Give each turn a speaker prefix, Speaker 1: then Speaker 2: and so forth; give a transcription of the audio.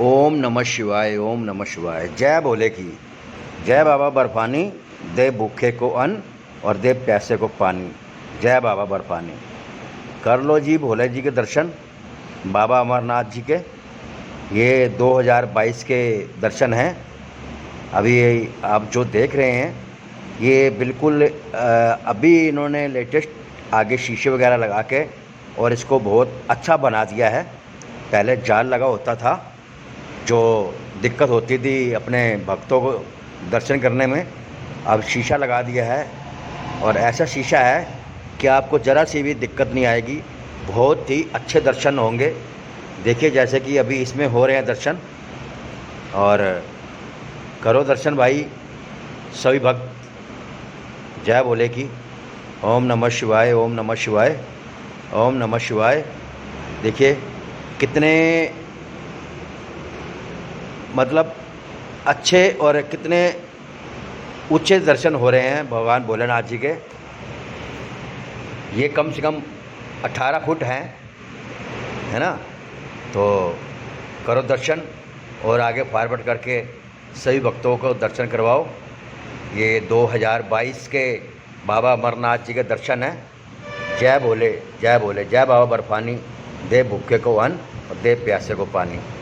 Speaker 1: ओम नमः शिवाय, ओम नमः शिवाय। जय भोले की जय। बाबा बर्फानी, दे भूखे को अन्न और दे प्यासे को पानी। जय बाबा बर्फानी। कर लो जी भोले जी के दर्शन, बाबा अमरनाथ जी के। ये 2022 के दर्शन हैं। अभी आप जो देख रहे हैं ये बिल्कुल अभी इन्होंने लेटेस्ट आगे शीशे वगैरह लगा के और इसको बहुत अच्छा बना दिया है। पहले जाल लगा होता था, जो दिक्कत होती थी अपने भक्तों को दर्शन करने में। अब शीशा लगा दिया है और ऐसा शीशा है कि आपको ज़रा सी भी दिक्कत नहीं आएगी। बहुत ही अच्छे दर्शन होंगे। देखिए जैसे कि अभी इसमें हो रहे हैं दर्शन, और करो दर्शन भाई सभी भक्त। जय भोले की। ओम नमः शिवाय, ओम नमः शिवाय, ओम नमः शिवाय। देखिए कितने मतलब अच्छे और कितने ऊंचे दर्शन हो रहे हैं भगवान भोलेनाथ जी के। ये कम से कम 18 फुट हैं, है ना। तो करो दर्शन और आगे फॉरवर्ड करके सभी भक्तों को दर्शन करवाओ। ये 2022 के बाबा अमरनाथ जी के दर्शन हैं। जय भोले, जय भोले। जय बाबा बर्फानी, दे भूखे को अन्न और दे प्यासे को पानी।